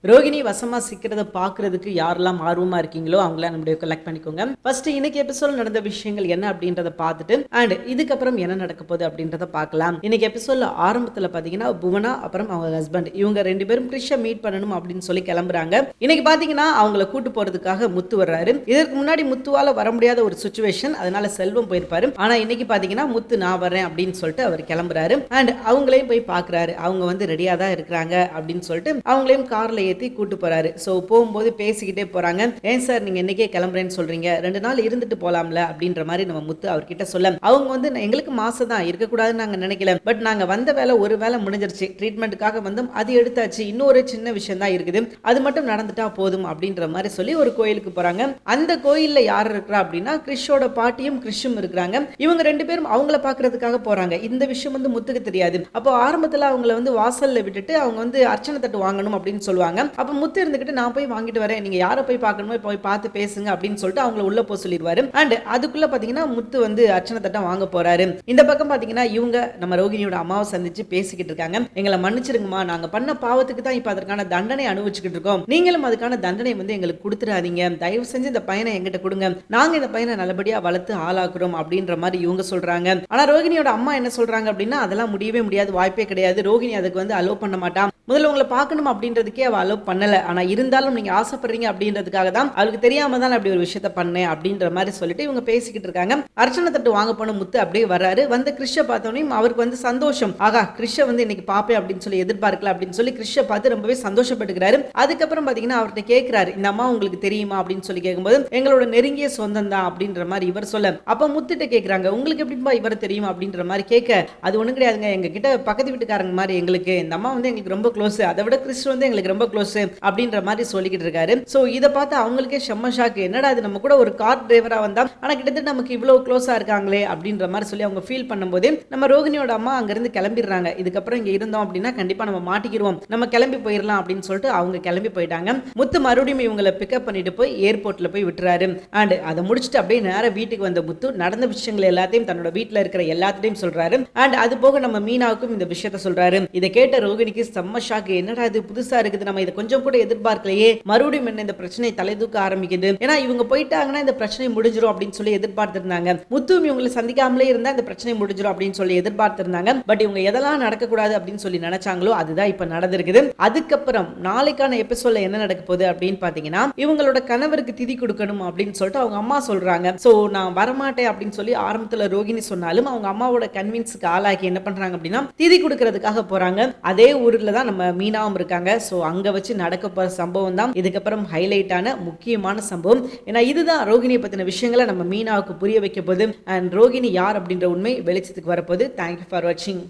ரோகிணி வசமா சிக்கிறத பாக்குறதுக்கு யாரெல்லாம் ஆர்வமா இருக்கீங்களோ அவங்கள நம்மளுடைய கலெக்ட் பண்ணிக்கோங்க. ஃபர்ஸ்ட் இன்னைக்கு எபிசோட் நடந்த விஷயங்கள் என்ன அப்படின்றத பார்த்துட்டு அண்ட் இதுக்கப்புறம் என்ன நடக்க போகுது அப்படின்றத பார்க்கலாம். இன்னைக்கு எபிசோட்ல ஆரம்பத்துல பாத்தீங்கன்னா புவனா அப்புறம் அவங்க ஹஸ்பண்ட் இவங்க ரெண்டு பேரும் கிறிஷ மீட் பண்ணணும் அப்படின்னு சொல்லி கிளம்புறாங்க. இன்னைக்கு பாத்தீங்கன்னா அவங்கள கூட்டு போறதுக்காக முத்து வர்றாரு. இதற்கு முன்னாடி முத்துவால வர முடியாத ஒரு சுச்சுவேஷன், அதனால செல்வம் போயிருப்பாரு. ஆனா இன்னைக்கு பாத்தீங்கன்னா முத்து நான் வரேன் அப்படின்னு சொல்லிட்டு அவர் கிளம்புறாரு. அண்ட் அவங்களையும் போய் பாக்குறாரு. அவங்க வந்து ரெடியா தான் இருக்கிறாங்க அப்படின்னு சொல்லிட்டு அவங்களையும் கார்ல ஏற்றி கூட்டு போறாரு. ஸோ போகும்போது பேசிக்கிட்டே போறாங்க. ஏன் சார் நீங்க இன்னைக்கே கிளம்புறேன்னு சொல்றீங்க, 2 நாள் இருந்துட்டு போலாம்ல அப்படின்ற மாதிரி நம்ம முத்து அவர்கிட்ட சொல்ல, அவங்க வந்து எங்களுக்கு மாசம் தான் இருக்கக்கூடாதுன்னு நாங்க நினைக்கல, பட் நாங்க வந்த வேலை ஒரு வேலை முடிஞ்சிருச்சு, ட்ரீட்மெண்ட்டுக்காக வந்தோம், அது எடுத்தாச்சு, இன்னொரு சின்ன விஷயம் தான் இருக்குது, அது மட்டும் நடந்துட்டா போதும் அப்படின்ற மாதிரி சொல்லி ஒரு கோயிலுக்கு போறாங்க. அந்த கோயில்ல யார் இருக்கிறா அப்படின்னா கிறிஷோட பாட்டியும் கிறிஷும் இருக்கிறாங்க. இவங்க 2 பேரும் அவங்கள பாக்குறதுக்காக போறாங்க. இந்த விஷயம் வந்து முத்துக்கு தெரியாது. அப்போ ஆரம்பத்துல அவங்கள வந்து வாசல்ல விட்டுட்டு அவங்க வந்து அர்ச்சனை தட்டு வாங்கணும் அப்படின்னு சொல்லுவாங்க. அப்ப முத்து இருந்துகிட்டு நான் போய் வாங்கிட்டு வரேன், நீங்க யாரை போய் பார்க்கணுமோ போய் பார்த்து பேசுங்க அப்படின்னு சொல்லிட்டு அவங்கள உள்ள போக சொல்லிடுவாரு. அண்ட் அதுக்குள்ள பாத்தீங்கன்னா முத்து வந்து அர்ச்சனை தட்டம் வாங்க போறாரு. இந்த பக்கம் பாத்தீங்கன்னா இவங்க நம்ம ரோகிணியோட அம்மாவை சந்திச்சு பேசிக்கிட்டு இருக்காங்க. எங்களை மன்னிச்சிருங்கம்மா, நாங்க பண்ண பாவத்துக்கு தான் இப்ப அதற்கான தண்டனை அனுபவிச்சுக்கிட்டு இருக்கோம், நீங்களும் அதுக்கான தண்டனை வந்து எங்களுக்கு கொடுத்துடாதீங்க, தயவு செஞ்சு இந்த பையனை எங்கிட்ட கொடுங்க, நாங்க இந்த பையனை நல்லபடியா வளர்த்து ஆளாக்குறோம் அப்படின்ற மாதிரி இவங்க சொல்றாங்க. ஆனா ரோகிணியோட அம்மா என்ன சொல்றாங்க அப்படின்னா அதெல்லாம் முடியவே முடியாது, வாய்ப்பே கிடையாது, ரோகிணி அதுக்கு வந்து அலோவ் பண்ண மாட்டான், முதல்ல உங்களை பார்க்கணும் அப்படின்றதுக்கே அவ அலோவ் பண்ணல, ஆனா இருந்தாலும் நீங்க ஆசைப்படுறீங்க அப்படின்றதுக்காக தான், அவளுக்கு தெரியாம தான் அப்படி ஒரு விஷயத்த பண்ணேன் அப்படின்ற மாதிரி சொல்லிட்டு இவங்க பேசிக்கிட்டு இருக்காங்க. அர்ச்சனை தட்டு வாங்க போன முத்து அப்படியே வர்றாரு. வந்து கிறிஷ பார்த்தோன்னே அவருக்கு வந்து சந்தோஷம், ஆகா கிறிஷ வந்து இன்னைக்கு பாப்பேன் அப்படின்னு சொல்லி எதிர்பார்க்கல அப்படின்னு சொல்லி கிறிஷ பார்த்து ரொம்பவே சந்தோஷப்பட்டுக்கிறாரு. அதுக்கப்புறம் பாத்தீங்கன்னா அவர்கிட்ட கேட்கிறாரு, இந்த அம்மா உங்களுக்கு தெரியுமா அப்படின்னு சொல்லி கேட்கும்போது எங்களோட நெருங்கிய சொந்தம் தான் அப்படின்ற மாதிரி இவர் சொல்ல, அப்ப முத்துட்ட கேட்கிறாங்க உங்களுக்கு எப்படிப்பா இவர் தெரியும் அப்படின்ற மாதிரி கேட்க, அது ஒண்ணும் கிடையாதுங்க, எங்க கிட்ட பக்கத்து வீட்டுக்காரங்க மாதிரி எங்களுக்கு இந்த அம்மா வந்து எங்களுக்கு ரொம்ப க்ளோஸ், அதை விட கிறிஸ்து வந்து எங்களுக்கு ரொம்ப க்ளோஸ் அப்படின்ற மாதிரி சொல்லிக்கிட்டு இருக்காரு. சோ இத பார்த்து அவங்களுக்கே செம்ம ஷாக், என்னடா இது நம்ம கூட ஒரு கார் டிரைவரா வந்தா ஆனா கிட்டத்தட்ட நமக்கு இவ்வளவு க்ளோஸா இருக்காங்களே அப்படின்ற மாதிரி சொல்லி அவங்க ஃபீல் பண்ணும்போது நம்ம ரோகிணியோட அம்மா அங்க இருந்து கிளம்பிடுறாங்க. இதுக்கப்புறம் இங்க இருந்தோம் அப்படின்னா கண்டிப்பா நம்ம மாட்டிக்கிடுவோம், நம்ம கிளம்பி போயிடலாம் அப்படின்னு சொல்லிட்டு அவங்க கிளம்பி போயிட்டாங்க. முத்து மறுபடியும் இவங்களை பிக்கப் பண்ணிட்டு போய் ஏர்போர்ட்ல போய் விட்டுறாரு. அண்ட் அதை முடிச்சுட்டு அப்படியே நேர வீட்டுக்கு வந்த முத்து நடந்த விஷயங்கள் எல்லாத்தையும் தன்னோட வீட்டுல இருக்கிற எல்லாத்தையும் சொல்றாரு. அண்ட் அது போக நம்ம மீனாவுக்கும் இந்த விஷயத்த சொல்றாரு. இதை கேட்ட ரோகிணிக்கு செம்ம ஷாக், என்னடா இது புதுசா இருக்குது, நம்ம இதை கொஞ்சம் கூட எதிர்பார்க்கலையே, மறுபடியும் என்ன இந்த பிரச்சனை தலை தூக்க ஆரம்பிக்குது, ஏன்னா இவங்க போயிட்டாங்கன்னா இந்த பிரச்சனை முடிஞ்சிரும் அப்படின்னு சொல்லி எதிர்பார்த்திருந்தாங்க, முத்துவும் இவங்களை சந்திக்காமலே இருந்தா இந்த பிரச்சனை முடிஞ்சிரும் அப்படின்னு சொல்லி எதிர்பார்த்திருந்தாங்க. பட் இவங்க எதெல்லாம் நடக்கக்கூடாது அப்படின்னு சொல்லி நினைச்சாங்களோ அதுதான் இப்ப நடந்திருக்குது. அதுக்கப்புறம் நாளைக்கான எபிசோட்ல என்ன நடக்க போகுது அப்படின்னு பாத்தீங்கன்னா இவங்களோட கணவருக்கு திதி கொடுக்கணும் அப்படின்னு சொல்லிட்டு அவங்க அம்மா சொல்றாங்க. சோ நான் வரமாட்டேன் அப்படின்னு சொல்லி ஆரம்பத்துல ரோகிணி சொன்னாலும் அவங்க அம்மாவோட கன்வின்ஸ்க்கு ஆளாக்கி என்ன பண்றாங்க அப்படின்னா திதி கொடுக்கறதுக்காக போறாங்க. அதே ஊர்ல தான் நம்ம மீனாவும் இருக்காங்க. சோ அங்க வச்சு நடக்க போற சம்பவம் தான் இதுக்கப்புறம் ஹைலைட்டான முக்கியமான சம்பவம். ஏன்னா இதுதான் ரோகிணியை பத்தின விஷயங்களை நம்ம மீனாவுக்கு புரிய வைக்க போகுது. அண்ட் ரோகிணி யார் அப்படின்ற உண்மை வெளிச்சத்துக்கு வரப்போகுது. தேங்க்யூ ஃபார் வாட்சிங்.